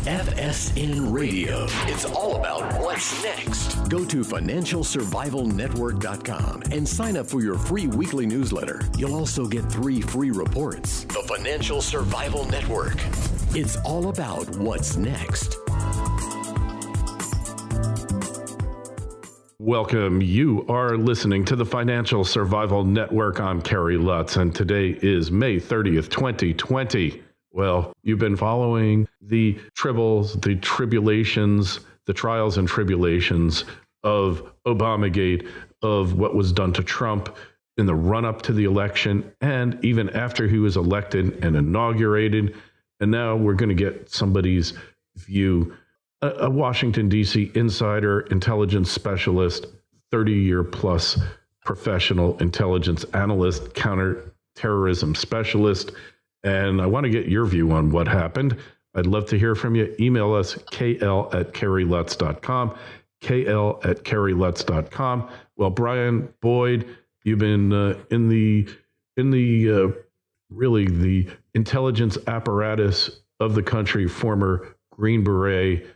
FSN Radio. It's all about what's next. Go to financialsurvivalnetwork.com and sign up for your free weekly newsletter. You'll also get 3 free reports. The Financial Survival Network. It's all about what's next. Welcome. You are listening to the Financial Survival Network. I'm Kerry Lutz, and today is May 30th, 2020. Well, you've been following the tribbles, the tribulations, the trials and tribulations of Obamagate, of what was done to Trump in the run-up to the election, and even after he was elected and inaugurated. And now we're going to get somebody's view. A Washington, D.C. insider, intelligence specialist, 30-year plus professional intelligence analyst, counterterrorism specialist. And I want to get your view on what happened. I'd love to hear from you. Email us, kl@kerrylutz.com, kl@kerrylutz.com. Well, Brian Boyd, you've been in the really the intelligence apparatus of the country, former Green Beret,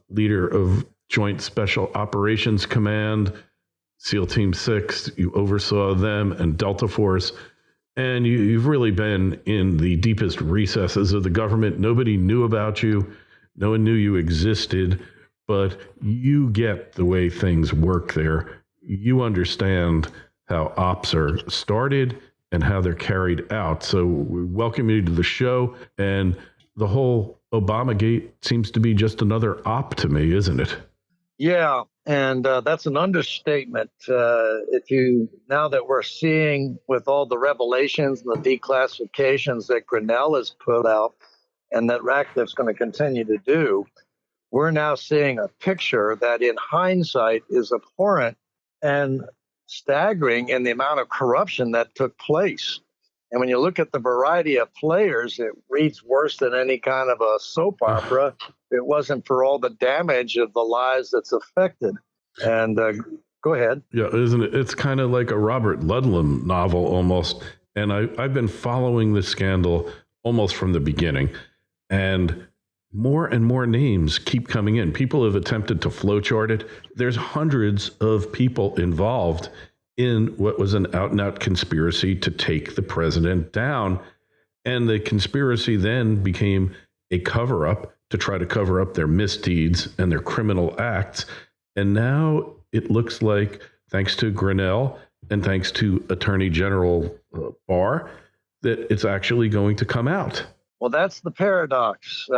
leader of Joint Special Operations Command, SEAL Team 6. You oversaw them and Delta Force. And you've really been in the deepest recesses of the government. Nobody knew about you. No one knew you existed. But you get the way things work there. You understand how ops are started and how they're carried out. So we welcome you to the show. And the whole Obamagate seems to be just another op to me, isn't it? Yeah, and that's an understatement. Now that we're seeing with all the revelations and the declassifications that Grinnell has put out and that Ratcliffe's going to continue to do, we're now seeing a picture that in hindsight is abhorrent and staggering in the amount of corruption that took place. And when you look at the variety of players, it reads worse than any kind of a soap opera. It wasn't for all the damage of the lives that's affected. And go ahead. Yeah, isn't it? It's kind of like a Robert Ludlum novel almost. And I've been following this scandal almost from the beginning. And more names keep coming in. People have attempted to flowchart it. There's hundreds of people involved in what was an out-and-out conspiracy to take the president down. And the conspiracy then became a cover-up to try to cover up their misdeeds and their criminal acts. And now it looks like, thanks to Grinnell and thanks to Attorney General Barr, that it's actually going to come out. Well, that's the paradox.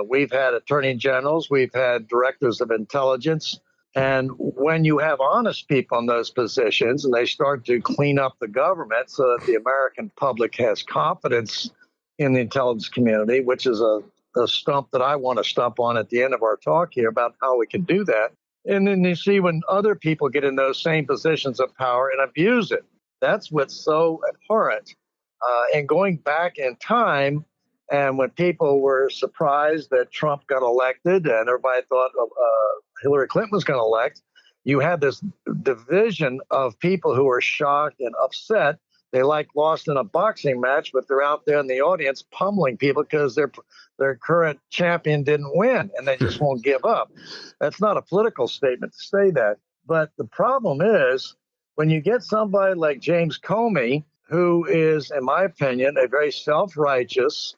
We've had attorney generals, we've had directors of intelligence, and when you have honest people in those positions and they start to clean up the government so that the American public has confidence in the intelligence community, which is a stump that I want to stump on at the end of our talk here about how we can do that. And then you see when other people get in those same positions of power and abuse it. That's what's so abhorrent. And going back in time, and when people were surprised that Trump got elected and everybody thought Hillary Clinton was going to elect, you had this division of people who were shocked and upset. They lost in a boxing match, but they're out there in the audience pummeling people because their current champion didn't win, and they just won't give up. That's not a political statement to say that. But the problem is when you get somebody like James Comey, who is, in my opinion, a very self-righteous,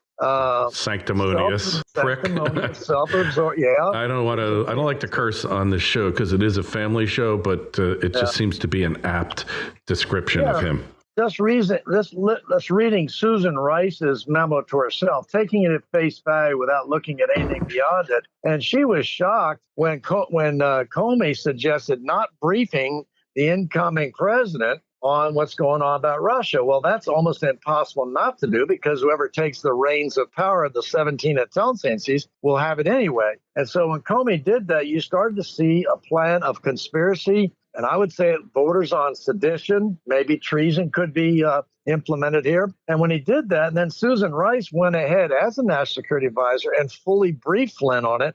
sanctimonious prick. Self-absorbed, yeah. I don't like to curse on this show because it is a family show, but it just seems to be an apt description of him. Just reading Susan Rice's memo to herself, taking it at face value without looking at anything beyond it. And she was shocked when Comey suggested not briefing the incoming president on what's going on about Russia. Well, that's almost impossible not to do because whoever takes the reins of power of the 17 intelligence agencies will have it anyway. And so when Comey did that, you started to see a plan of conspiracy. And I would say it borders on sedition. Maybe treason could be implemented here. And when he did that, and then Susan Rice went ahead as a national security advisor and fully briefed Flynn on it.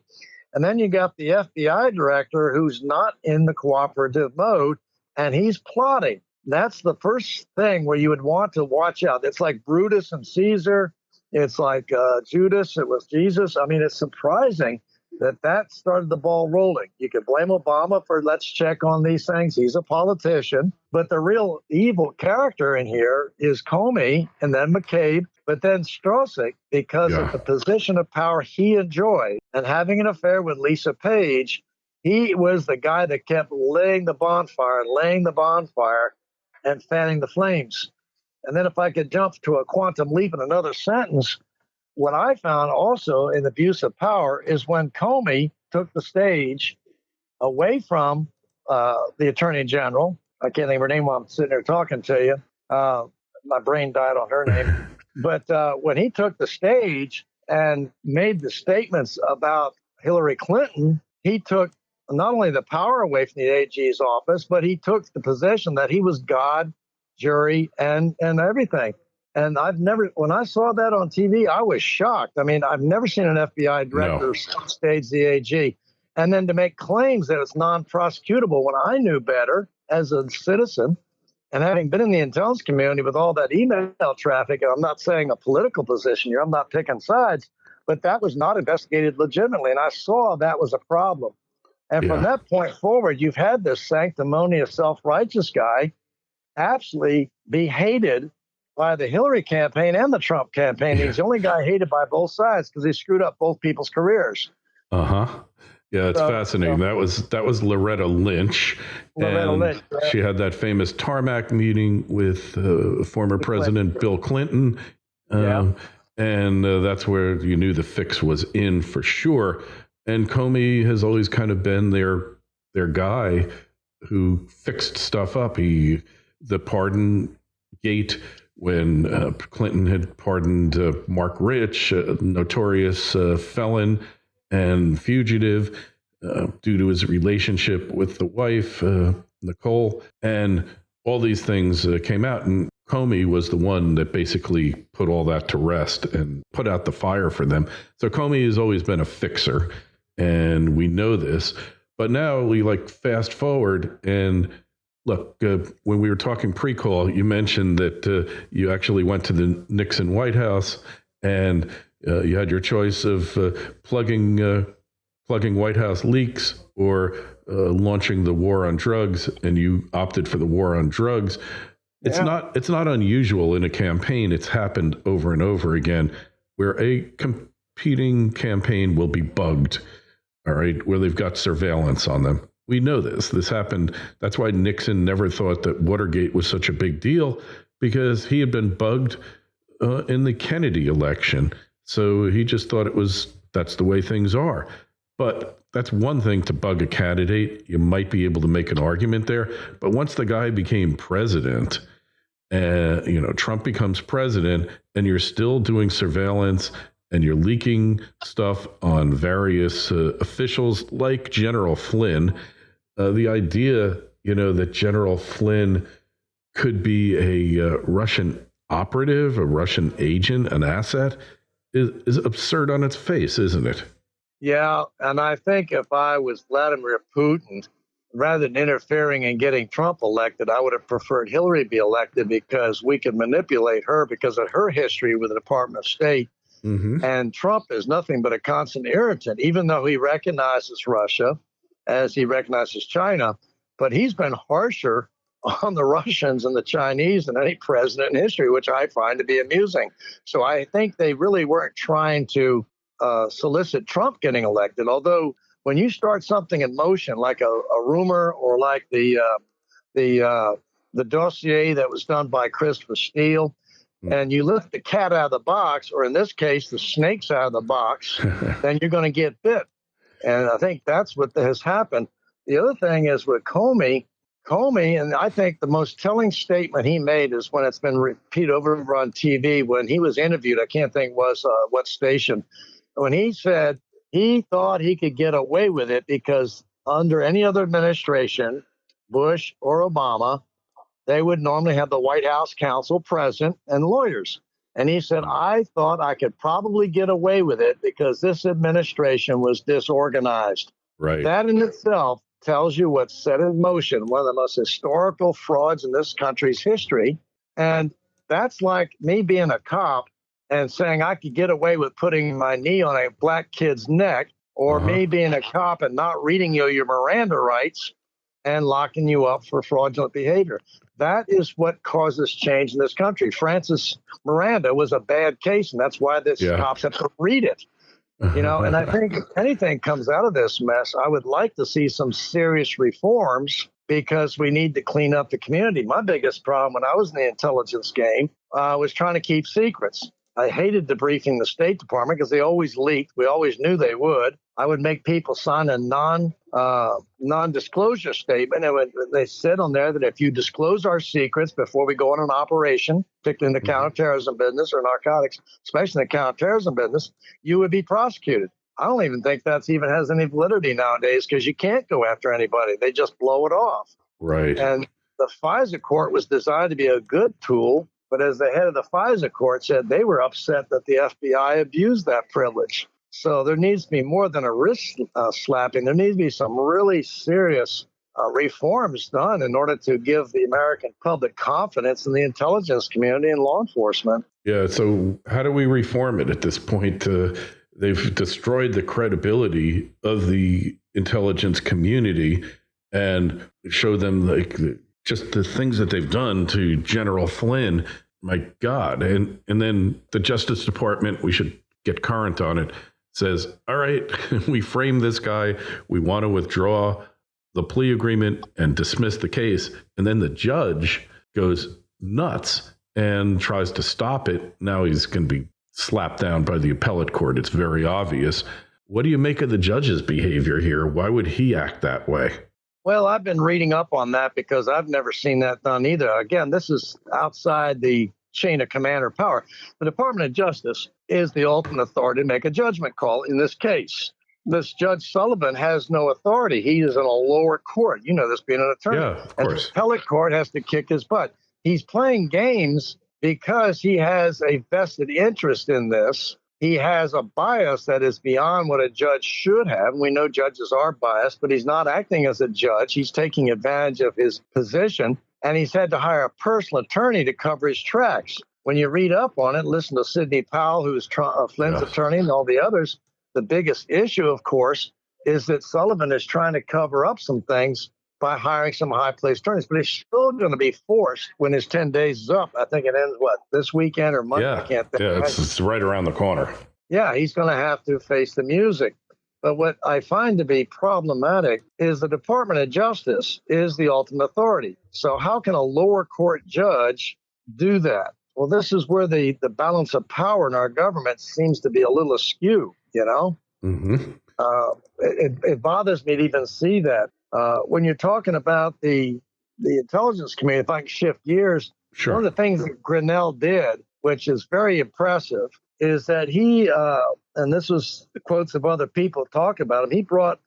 And then you got the FBI director who's not in the cooperative mode, and he's plotting. That's the first thing where you would want to watch out. It's like Brutus and Caesar. It's like Judas, it was Jesus. I mean, it's surprising that started the ball rolling. You could blame Obama for let's check on these things. He's a politician. But the real evil character in here is Comey and then McCabe, but then Strzok, because of the position of power he enjoyed and having an affair with Lisa Page. He was the guy that kept laying the bonfire and fanning the flames. And then if I could jump to a quantum leap in another sentence, what I found also in abuse of power is when Comey took the stage away from the Attorney General. I can't think of her name while I'm sitting there talking to you. My brain died on her name. But when he took the stage and made the statements about Hillary Clinton, he took not only the power away from the AG's office, but he took the position that he was God, jury, and everything. And when I saw that on TV, I was shocked. I mean, I've never seen an FBI director stage the AG. And then to make claims that it's non-prosecutable when I knew better as a citizen, and having been in the intelligence community with all that email traffic, and I'm not saying a political position here, I'm not picking sides, but that was not investigated legitimately. And I saw that was a problem. And from that point forward, you've had this sanctimonious, self-righteous guy absolutely be hated by the Hillary campaign and the Trump campaign. He's the only guy hated by both sides because he screwed up both people's careers. Yeah, it's fascinating. That was Loretta Lynch. Lynch, right? She had that famous tarmac meeting with former President Bill Clinton. And that's where you knew the fix was in for sure. And Comey has always kind of been their guy who fixed stuff up. The pardon gate, when Clinton had pardoned Mark Rich, a notorious felon and fugitive, due to his relationship with the wife, Nicole, and all these things came out. And Comey was the one that basically put all that to rest and put out the fire for them. So Comey has always been a fixer, and we know this. But now we fast forward and look, when we were talking pre-call, you mentioned that you actually went to the Nixon White House and you had your choice of plugging White House leaks or launching the war on drugs, and you opted for the war on drugs. It's not unusual in a campaign. It's happened over and over again where a competing campaign will be bugged, all right, where they've got surveillance on them. We know this. This happened. That's why Nixon never thought that Watergate was such a big deal, because he had been bugged in the Kennedy election. So he just thought that's the way things are. But that's one thing to bug a candidate. You might be able to make an argument there. But once the guy became president, Trump becomes president, and you're still doing surveillance and you're leaking stuff on various officials like General Flynn, the idea, that General Flynn could be a Russian operative, a Russian agent, an asset, is absurd on its face, isn't it? Yeah, and I think if I was Vladimir Putin, rather than interfering and getting Trump elected, I would have preferred Hillary be elected, because we could manipulate her because of her history with the Department of State. Mm-hmm. And Trump is nothing but a constant irritant, even though he recognizes Russia as he recognizes China. But he's been harsher on the Russians and the Chinese than any president in history, which I find to be amusing. So I think they really weren't trying to solicit Trump getting elected. Although when you start something in motion, like a rumor or like the dossier that was done by Christopher Steele, and you lift the cat out of the box, or in this case, the snakes out of the box, then you're going to get bit. And I think that's what has happened. The other thing is with Comey, and I think the most telling statement he made is when it's been repeated over and over on TV when he was interviewed. I can't think what station. When he said he thought he could get away with it because under any other administration, Bush or Obama, they would normally have the White House counsel present and lawyers. And he said, I thought I could probably get away with it because this administration was disorganized. Right. That in itself tells you what's set in motion, one of the most historical frauds in this country's history. And that's like me being a cop and saying I could get away with putting my knee on a black kid's neck, or me being a cop and not reading you your Miranda rights and locking you up for fraudulent behavior. That is what causes change in this country. Francis Miranda was a bad case, and that's why this cops have to read it. And I think if anything comes out of this mess, I would like to see some serious reforms because we need to clean up the community. My biggest problem when I was in the intelligence game was trying to keep secrets. I hated debriefing the State Department because they always leaked. We always knew they would. I would make people sign a non-disclosure statement. And they said on there that if you disclose our secrets before we go on an operation, particularly in the counterterrorism business or narcotics, especially in the counterterrorism business, you would be prosecuted. I don't even think that's even has any validity nowadays because you can't go after anybody. They just blow it off. Right. And the FISA court was designed to be a good tool. But as the head of the FISA court said, they were upset that the FBI abused that privilege. So there needs to be more than a wrist slapping. There needs to be some really serious reforms done in order to give the American public confidence in the intelligence community and law enforcement. Yeah. So how do we reform it at this point? They've destroyed the credibility of the intelligence community and show them just the things that they've done to General Flynn. My God. And then the Justice Department, we should get current on it, says, all right, we framed this guy. We want to withdraw the plea agreement and dismiss the case. And then the judge goes nuts and tries to stop it. Now he's going to be slapped down by the appellate court. It's very obvious. What do you make of the judge's behavior here? Why would he act that way? Well, I've been reading up on that because I've never seen that done either. Again, this is outside the chain of command or power. The Department of Justice is the ultimate authority to make a judgment call in this case. This Judge Sullivan has no authority. He is in a lower court. You know this being an attorney. Yeah, of course. And the appellate court has to kick his butt. He's playing games because he has a vested interest in this. He has a bias that is beyond what a judge should have. We know judges are biased, but he's not acting as a judge. He's taking advantage of his position, and he's had to hire a personal attorney to cover his tracks. When you read up on it, listen to Sidney Powell, who's Flynn's attorney, and all the others, the biggest issue, of course, is that Sullivan is trying to cover up some things by hiring some high-placed attorneys, but he's still going to be forced when his 10 days is up. I think it ends, this weekend or Monday? I can't think. Yeah, it's right around the corner. Yeah, he's going to have to face the music. But what I find to be problematic is the Department of Justice is the ultimate authority. So how can a lower court judge do that? Well, this is where the balance of power in our government seems to be a little askew, Mm-hmm. It bothers me to even see that. When you're talking about the intelligence community, if I can shift gears, Sure. One of the things that Grinnell did, which is very impressive, is that he, and this was the quotes of other people talk about him, he brought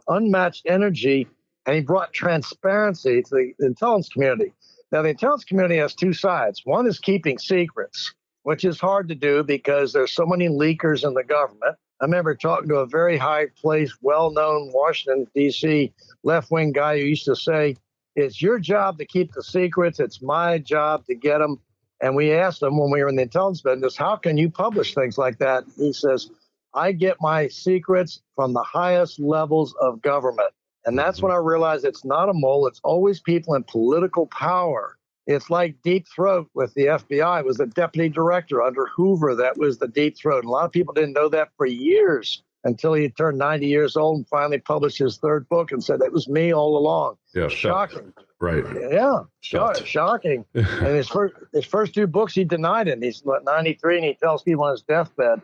unmatched energy and he brought transparency to the intelligence community. Now, the intelligence community has two sides. One is keeping secrets, which is hard to do because there's so many leakers in the government. I remember talking to a very high-placed, well-known Washington, D.C. left-wing guy who used to say, it's your job to keep the secrets. It's my job to get them. And we asked him when we were in the intelligence business, how can you publish things like that? He says, I get my secrets from the highest levels of government. And that's when I realized it's not a mole. It's always people in political power. It's like Deep Throat with the FBI. It was the deputy director under Hoover that was the Deep Throat. And a lot of people didn't know that for years until he turned 90 years old and finally published his third book and said, it was me all along. Yeah, shocking. Right. Yeah, shocking. And his first two books, he denied it. He's 93 and he tells people on his deathbed.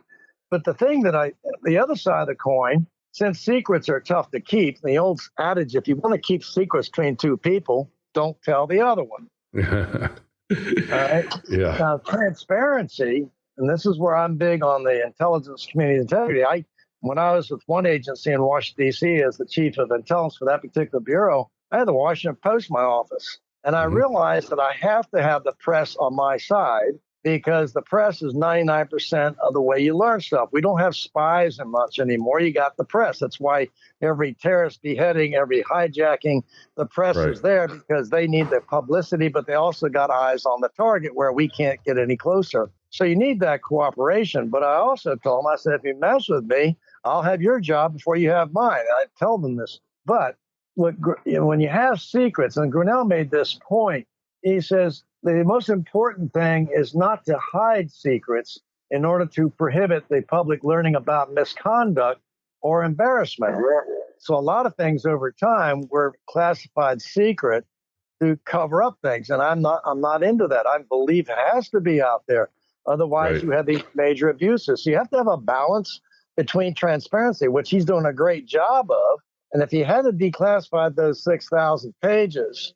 But the thing the other side of the coin, since secrets are tough to keep, the old adage, if you want to keep secrets between two people, don't tell the other one. All right. Yeah. Now, transparency, and this is where I'm big on the intelligence community integrity. When I was with one agency in Washington, D.C. as the chief of intelligence for that particular bureau, I had the Washington Post in my office. And I realized that I have to have the press on my side because the press is 99% of the way you learn stuff. We don't have spies and much anymore. You got the press. That's why every terrorist beheading, every hijacking, the press is there because they need the publicity, but they also got eyes on the target where we can't get any closer. So you need that cooperation. But I also told him, I said, if you mess with me, I'll have your job before you have mine. I tell them this. But when you have secrets, and Grinnell made this point, he says the most important thing is not to hide secrets in order to prohibit the public learning about misconduct or embarrassment. So a lot of things over time were classified secret to cover up things. And I'm not into that. I believe it has to be out there. Otherwise, you have these major abuses. So you have to have a balance between transparency, which he's doing a great job of. And if he hadn't declassified those 6,000 pages,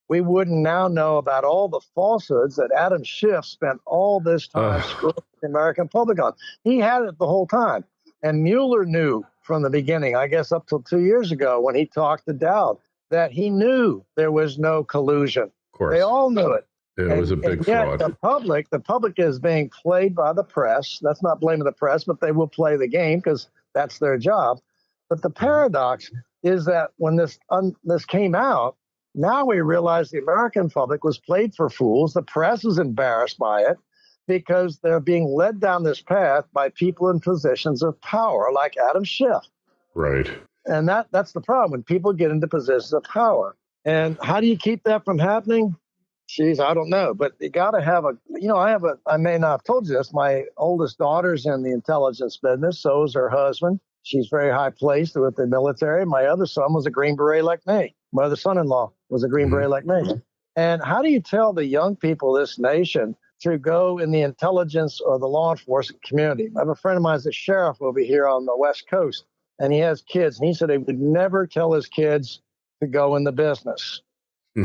we wouldn't now know about all the falsehoods that Adam Schiff spent all this time screwing the American public on. He had it the whole time. And Mueller knew from the beginning, I guess up till 2 years ago when he talked to Dowd, that he knew there was no collusion. Of course. They all knew it. It was a big fraud. The public is being played by the press. That's not blaming the press, but they will play the game because that's their job. But the paradox is that when this came out, now we realize the American public was played for fools. The press is embarrassed by it because they're being led down this path by people in positions of power like Adam Schiff. Right. And that's the problem when people get into positions of power. And how do you keep that from happening? Geez, I don't know. But you got to have I may not have told you this. My oldest daughter's in the intelligence business. So is her husband. She's very high placed with the military. My other son was a Green Beret like me. My other son-in-law was a Green Beret like me. And how do you tell the young people of this nation to go in the intelligence or the law enforcement community? I have a friend of mine who's a sheriff over here on the West Coast, and he has kids. And he said he would never tell his kids to go in the business.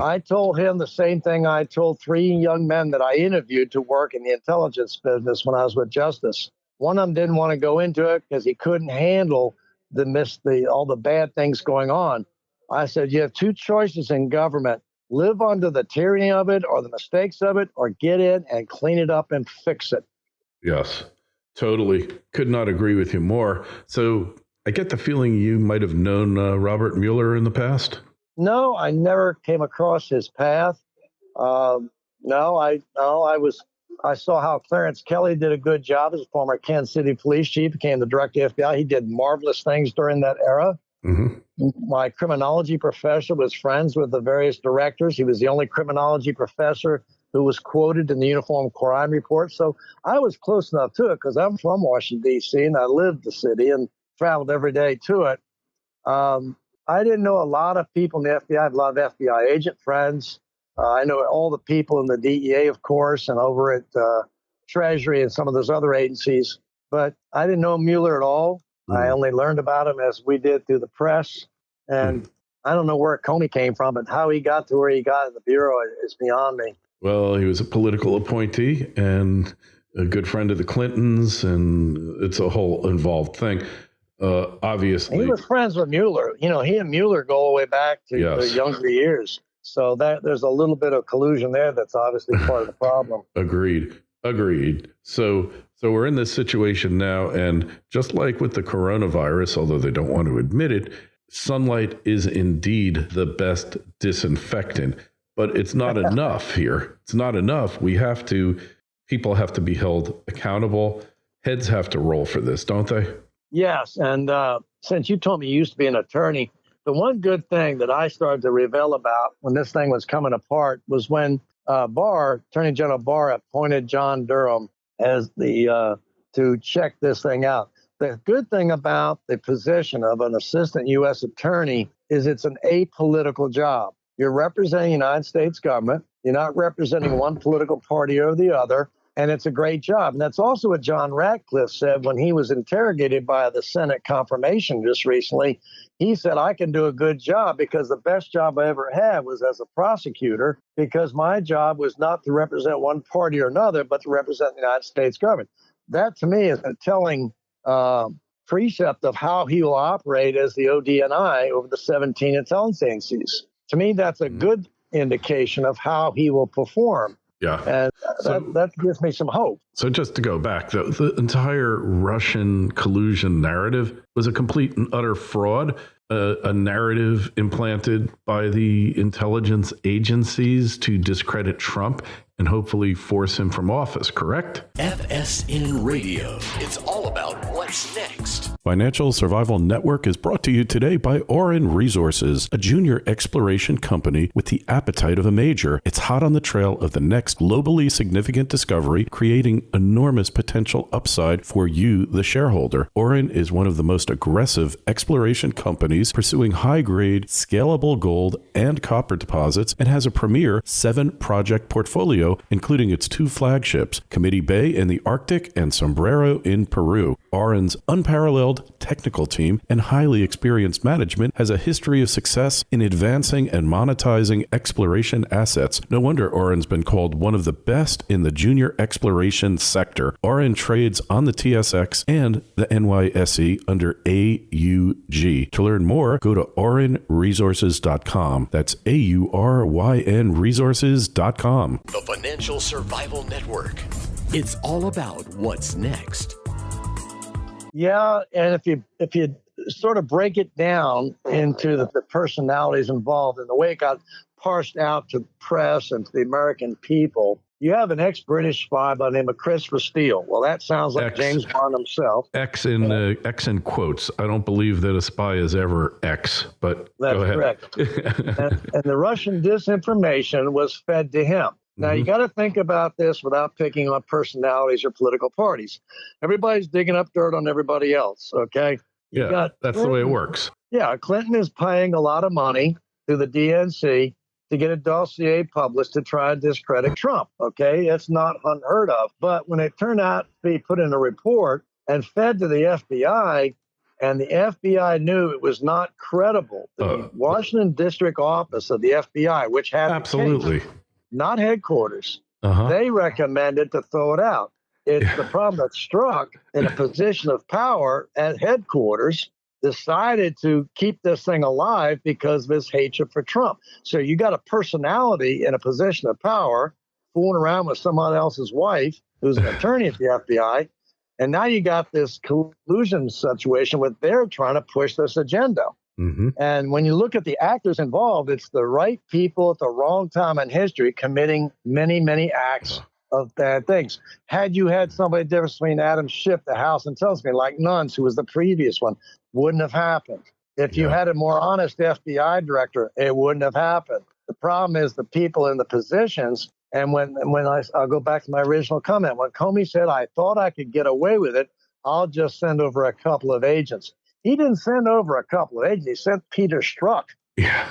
I told him the same thing I told 3 young men that I interviewed to work in the intelligence business when I was with Justice. One of them didn't want to go into it because he couldn't handle all the bad things going on. I said, you have 2 choices in government. Live under the tyranny of it or the mistakes of it, or get in and clean it up and fix it. Yes, totally. Could not agree with you more. So I get the feeling you might have known Robert Mueller in the past. No, I never came across his path. I saw how Clarence Kelly did a good job as a former Kansas City police chief, became the director of the FBI. He did marvelous things during that era. Mm-hmm. My criminology professor was friends with the various directors. He was the only criminology professor who was quoted in the Uniform Crime Report. So I was close enough to it because I'm from Washington, D.C., and I lived the city and traveled every day to it. I didn't know a lot of people in the FBI. I had a lot of FBI agent friends. I know all the people in the DEA, of course, and over at Treasury and some of those other agencies. But I didn't know Mueller at all. I only learned about him as we did through the press. And I don't know where Comey came from, but how he got to where he got in the Bureau is beyond me. Well, he was a political appointee and a good friend of the Clintons, and it's a whole involved thing. Obviously, he was friends with Mueller. You know, he and Mueller go all the way back to the younger years. So there's a little bit of collusion there that's obviously part of the problem. Agreed. So we're in this situation now, and just like with the coronavirus, although they don't want to admit it, sunlight is indeed the best disinfectant. But it's not enough here. It's not enough. People have to be held accountable. Heads have to roll for this, don't they? Yes, and since you told me you used to be an attorney, the one good thing that I started to reveal about when this thing was coming apart was when Attorney General Barr appointed John Durham as to check this thing out. The good thing about the position of an assistant U.S. attorney is it's an apolitical job. You're representing the United States government. You're not representing one political party or the other. And it's a great job. And that's also what John Ratcliffe said when he was interrogated by the Senate confirmation just recently. He said, I can do a good job because the best job I ever had was as a prosecutor, because my job was not to represent one party or another, but to represent the United States government. That, to me, is a telling precept of how he will operate as the ODNI over the 17 intelligence agencies. To me, that's a good indication of how he will perform. Yeah. And that gives me some hope. So just to go back, the entire Russian collusion narrative was a complete and utter fraud, a narrative implanted by the intelligence agencies to discredit Trump and hopefully force him from office, correct? FSN Radio. It's all about what's next. Financial Survival Network is brought to you today by Orin Resources, a junior exploration company with the appetite of a major. It's hot on the trail of the next globally significant discovery, creating enormous potential upside for you, the shareholder. Orin is one of the most aggressive exploration companies pursuing high-grade, scalable gold and copper deposits, and has a premier 7-project portfolio, including its 2 flagships, Committee Bay in the Arctic and Sombrero in Peru. Orin's unparalleled technical team and highly experienced management has a history of success in advancing and monetizing exploration assets. No wonder Orin's been called one of the best in the junior exploration sector. Orin trades on the TSX and the NYSE under AUG. To learn more, go to orinresources.com. That's AURYN resources.com. The Financial Survival Network. It's all about what's next. Yeah, and if you sort of break it down into the personalities involved and the way it got parsed out to the press and to the American people, you have an ex-British spy by the name of Christopher Steele. Well, that sounds like James Bond himself. X in quotes. I don't believe that a spy is ever X, but go ahead. That's correct. and the Russian disinformation was fed to him. Now, you got to think about this without picking on personalities or political parties. Everybody's digging up dirt on everybody else, okay? That's the way it works. Yeah, Clinton is paying a lot of money through the DNC to get a dossier published to try and discredit Trump, okay? It's not unheard of. But when it turned out to be put in a report and fed to the FBI, and the FBI knew it was not credible, the Washington District Office of the FBI, which had absolutely the case, not headquarters, they recommended to throw it out. It's the problem that Strzok, in a position of power at headquarters, decided to keep this thing alive because of his hatred for Trump. So you got a personality in a position of power fooling around with someone else's wife who's an attorney at the FBI. And now you got this collusion situation where they're trying to push this agenda. And when you look at the actors involved, it's the right people at the wrong time in history committing many, many acts of bad things. Had you had somebody different between Adam Schiff, the House Intelligence Committee, like Nuns, who was the previous one, wouldn't have happened. If you had a more honest FBI director, it wouldn't have happened. The problem is the people in the positions. And when I'll go back to my original comment, when Comey said, I thought I could get away with it, I'll just send over a couple of agents. He didn't send over a couple of agents. He sent Peter Strzok. Yeah.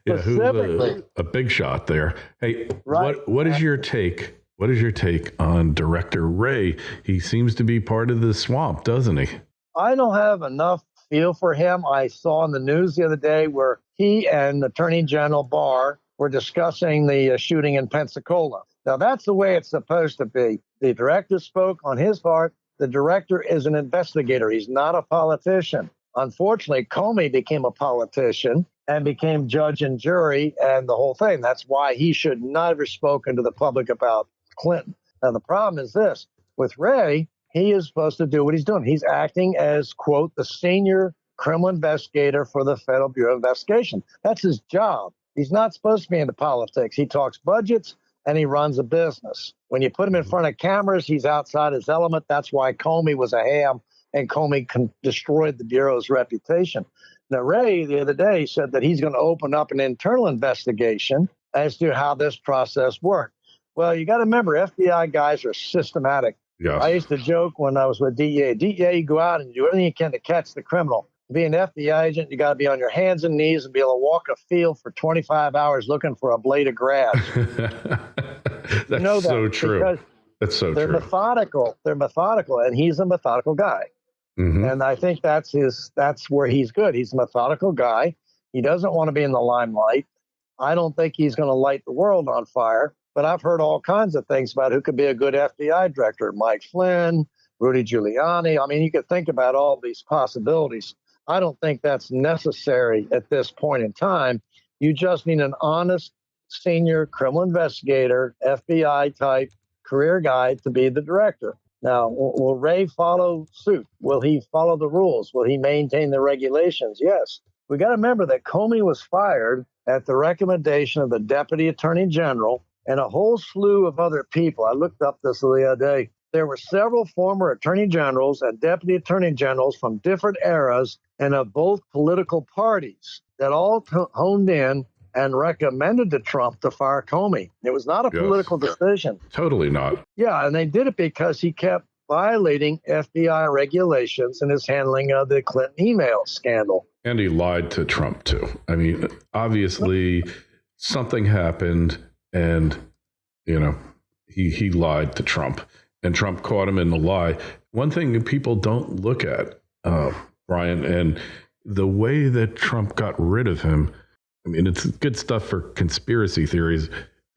Who's a big shot there. Hey, what is your take? What is your take on Director Wray? He seems to be part of the swamp, doesn't he? I don't have enough feel for him. I saw in the news the other day where he and Attorney General Barr were discussing the shooting in Pensacola. Now, that's the way it's supposed to be. The director spoke on his part. The director is an investigator. He's not a politician. Unfortunately, Comey became a politician and became judge and jury and the whole thing. That's why he should not have spoken to the public about Clinton. Now, the problem is this. With Wray, he is supposed to do what he's doing. He's acting as, quote, the senior criminal investigator for the Federal Bureau of Investigation. That's his job. He's not supposed to be into politics. He talks budgets and he runs a business. When you put him in front of cameras, he's outside his element. That's why Comey was a ham and Comey destroyed the Bureau's reputation. Now, Wray, the other day, said that he's going to open up an internal investigation as to how this process worked. Well, you got to remember, FBI guys are systematic. Yes. I used to joke when I was with DEA. DEA, you go out and do everything you can to catch the criminal. To be an FBI agent, you got to be on your hands and knees and be able to walk a field for 25 hours looking for a blade of grass. That's so true. That's so true. Methodical. They're methodical, and he's a methodical guy. And I think that's where he's good. He's a methodical guy. He doesn't want to be in the limelight. I don't think he's going to light the world on fire. But I've heard all kinds of things about who could be a good FBI director. Mike Flynn, Rudy Giuliani. I mean, you could think about all these possibilities. I don't think that's necessary at this point in time. You just need an honest senior criminal investigator, FBI type career guy to be the director. Now, will Wray follow suit? Will he follow the rules? Will he maintain the regulations? Yes. We got to remember that Comey was fired at the recommendation of the Deputy Attorney General and a whole slew of other people. I looked up this the other day. There were several former attorney generals and deputy attorney generals from different eras and of both political parties that all honed in and recommended to Trump to fire Comey. It was not a political decision. Totally not. Yeah, and they did it because he kept violating FBI regulations in his handling of the Clinton email scandal. And he lied to Trump, too. I mean, obviously, something happened, and, he lied to Trump. And Trump caught him in the lie. One thing that people don't look at, Brian, and the way that Trump got rid of him, I mean, it's good stuff for conspiracy theories.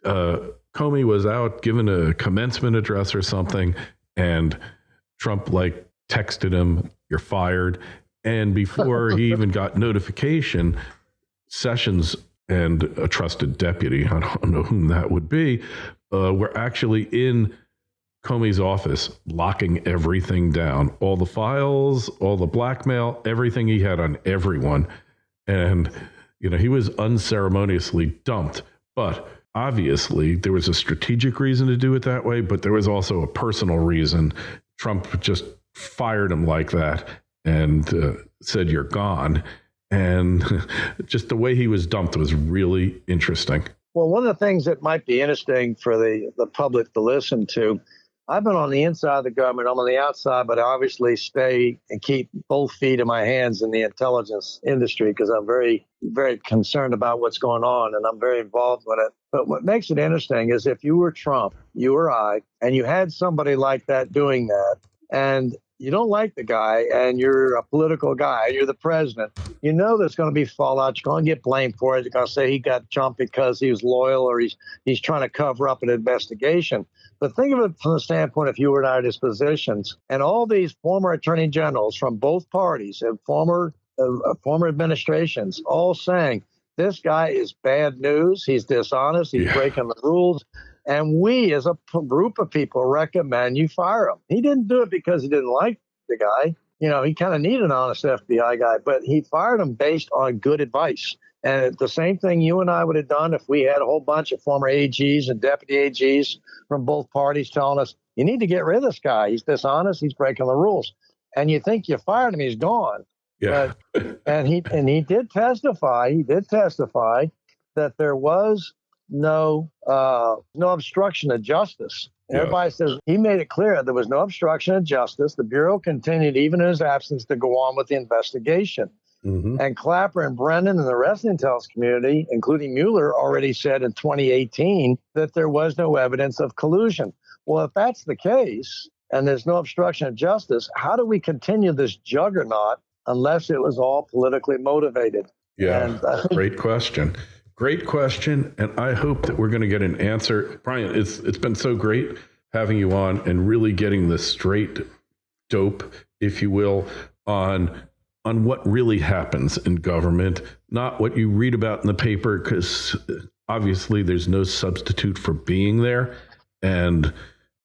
Comey was out giving a commencement address or something, and Trump texted him, "You're fired." And before he even got notification, Sessions and a trusted deputy, I don't know whom that would be, were actually in Comey's office, locking everything down, all the files, all the blackmail, everything he had on everyone. And, he was unceremoniously dumped. But obviously there was a strategic reason to do it that way, but there was also a personal reason. Trump just fired him like that and said, "You're gone." And just the way he was dumped was really interesting. Well, one of the things that might be interesting for the public to listen to, I've been on the inside of the government. I'm on the outside, but I obviously stay and keep both feet in my hands in the intelligence industry because I'm very, very concerned about what's going on, and I'm very involved with it. But what makes it interesting is if you were Trump, you or I, and you had somebody like that doing that, and you don't like the guy, and you're a political guy, you're the president, there's going to be fallout. You're going to get blamed for it. You're going to say he got Trump because he was loyal or he's trying to cover up an investigation. But think of it from the standpoint if you were in his positions, and all these former attorney generals from both parties and former administrations all saying, this guy is bad news, he's dishonest, he's breaking the rules, and we as a group of people recommend you fire him. He didn't do it because he didn't like the guy. He kind of needed an honest FBI guy, but he fired him based on good advice. And the same thing you and I would have done if we had a whole bunch of former AGs and deputy AGs from both parties telling us, you need to get rid of this guy. He's dishonest. He's breaking the rules. And you think you fired him, he's gone. Yeah. And he did testify. He did testify that there was no obstruction of justice. Yeah. Everybody says he made it clear there was no obstruction of justice. The Bureau continued, even in his absence, to go on with the investigation. Mm-hmm. And Clapper and Brennan and the rest of the intelligence community, including Mueller, already said in 2018 that there was no evidence of collusion. Well, if that's the case and there's no obstruction of justice, how do we continue this juggernaut unless it was all politically motivated? Yeah, great question. Great question. And I hope that we're going to get an answer. Brian, it's been so great having you on and really getting the straight dope, if you will, on what really happens in government, not what you read about in the paper, because obviously there's no substitute for being there. And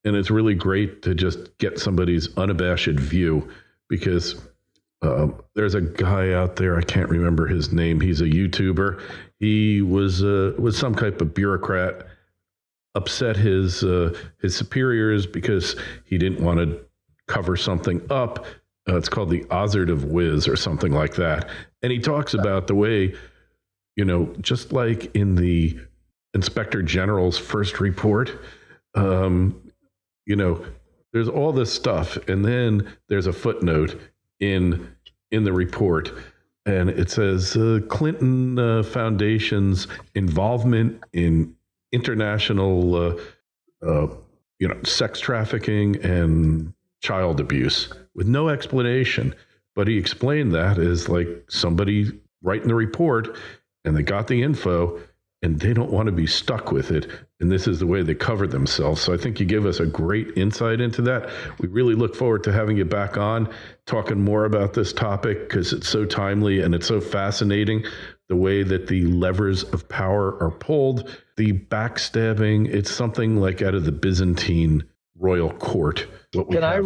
it's really great to just get somebody's unabashed view, because there's a guy out there, I can't remember his name. He's a YouTuber. He was some type of bureaucrat, upset his superiors because he didn't want to cover something up. It's called the Ozard of Wiz or something like that. And he talks about the way, just like in the Inspector General's first report, there's all this stuff. And then there's a footnote in the report, and it says Clinton Foundation's involvement in international, sex trafficking and child abuse, with no explanation. But he explained that as like somebody writing the report, and they got the info and they don't want to be stuck with it. And this is the way they covered themselves. So I think you give us a great insight into that. We really look forward to having you back on, talking more about this topic, because it's so timely and it's so fascinating, the way that the levers of power are pulled, the backstabbing. It's something like out of the Byzantine royal court. what we Can I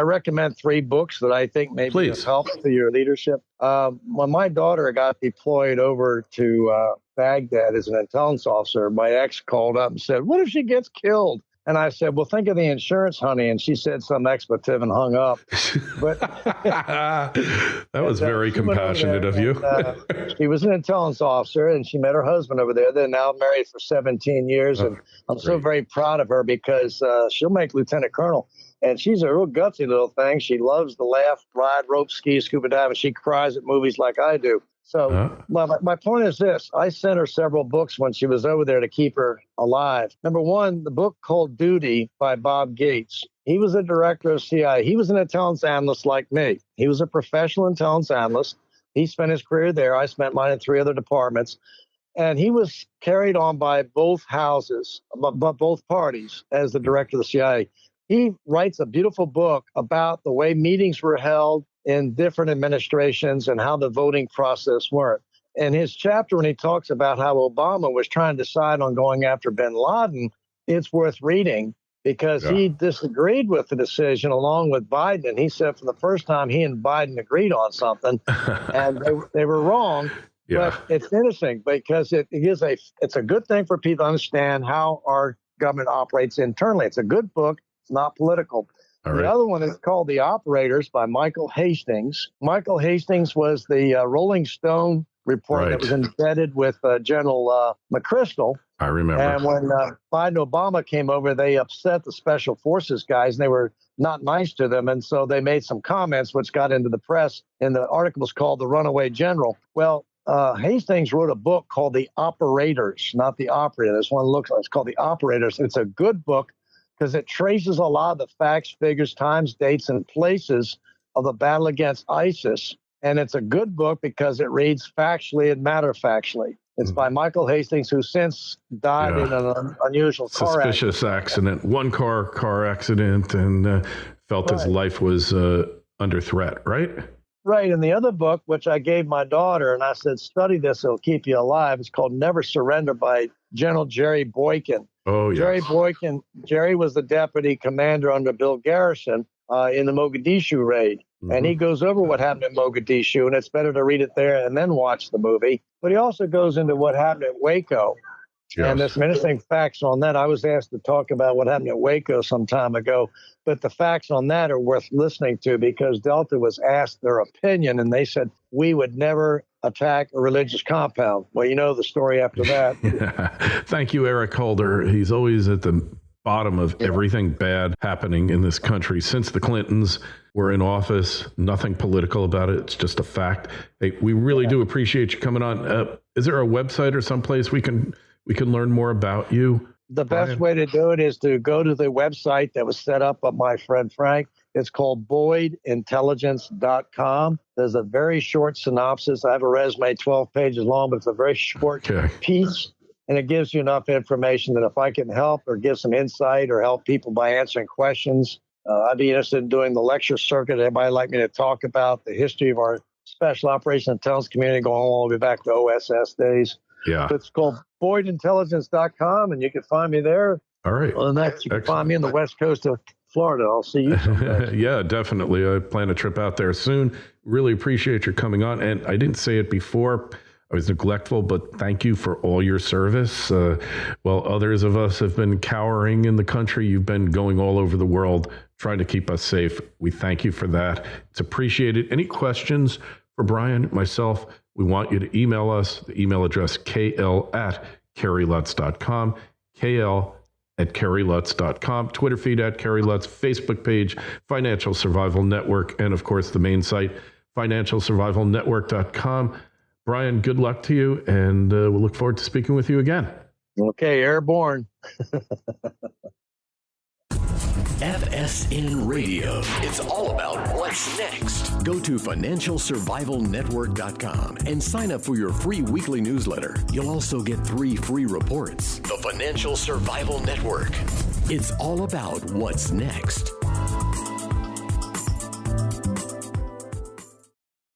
recommend 3 books that I think maybe have helped to your leadership? When my daughter got deployed over to Baghdad as an intelligence officer, my ex called up and said, "What if she gets killed?" And I said, "Well, think of the insurance, honey." And she said some expletive and hung up. But that was very compassionate of you. She was an intelligence officer, and she met her husband over there. They're now married for 17 years. And I'm so very proud of her because she'll make lieutenant colonel. And she's a real gutsy little thing. She loves to laugh, ride, rope, ski, scuba dive, and she cries at movies like I do. So my point is this. I sent her several books when she was over there to keep her alive. Number one, the book called Duty by Bob Gates. He was a director of CIA. He was an intelligence analyst like me. He was a professional intelligence analyst. He spent his career there. I spent mine in 3 other departments. And he was carried on by both houses, but both parties as the director of the CIA. He writes a beautiful book about the way meetings were held in different administrations and how the voting process worked. In his chapter, when he talks about how Obama was trying to decide on going after bin Laden, it's worth reading because he disagreed with the decision along with Biden. And he said for the first time, he and Biden agreed on something and they were wrong. Yeah. But it's interesting because it's a good thing for people to understand how our government operates internally. It's a good book. It's not political. The other one is called The Operators by Michael Hastings. Michael Hastings was the Rolling Stone report that was embedded with General McChrystal. I remember. And when Biden and Obama came over, they upset the Special Forces guys, and they were not nice to them. And so they made some comments, which got into the press. And the article was called The Runaway General. Well, Hastings wrote a book called The Operators, not The Operator. This one it's called The Operators. It's a good book because it traces a lot of the facts, figures, times, dates, and places of the battle against ISIS. And it's a good book because it reads factually and matter-factually. It's by Michael Hastings, who since died in an unusual suspicious accident. One car accident, and felt his life was under threat, right? Right. And the other book, which I gave my daughter, and I said, study this, it'll keep you alive. It's called Never Surrender by General Jerry Boykin. Oh, yes. Jerry Boykin. Jerry was the deputy commander under Bill Garrison in the Mogadishu raid. Mm-hmm. And he goes over what happened in Mogadishu, and it's better to read it there and then watch the movie. But he also goes into what happened at Waco. Yes. And there's some interesting facts on that. I was asked to talk about what happened at Waco some time ago, but the facts on that are worth listening to because Delta was asked their opinion, and they said, we would never attack a religious compound. Well, you know the story after that. Thank you, Eric Holder. He's always at the bottom of everything bad happening in this country. Since the Clintons were in office, nothing political about it. It's just a fact. Hey, we really do appreciate you coming on. Is there a website or someplace we can learn more about you? The best way to do it is to go to the website that was set up by my friend Frank. It's called boydintelligence.com. There's a very short synopsis. I have a resume 12 pages long, but it's a very short piece. And it gives you enough information that if I can help or give some insight or help people by answering questions, I'd be interested in doing the lecture circuit. Anybody like me to talk about the history of our special operations intelligence community going all the way back to OSS days. Yeah. But it's called boydintelligence.com, and you can find me there. All right. Well, next, you can find me on the west coast of Florida. I'll see you someday. Yeah, definitely. I plan a trip out there soon. Really appreciate your coming on. And I didn't say it before. I was neglectful, but thank you for all your service. While others of us have been cowering in the country, you've been going all over the world trying to keep us safe. We thank you for that. It's appreciated. Any questions for Brian, myself, we want you to email us. The email address, kl@kerrylutz.com, kl@kerrylutz.com, Twitter feed @KerryLutz, Facebook page, Financial Survival Network, and of course the main site, financialsurvivalnetwork.com. Brian, good luck to you, and we'll look forward to speaking with you again. Okay, airborne. FSN Radio. It's all about what's next. Go to financialsurvivalnetwork.com and sign up for your free weekly newsletter. You'll also get 3 free reports. The Financial Survival Network. It's all about what's next.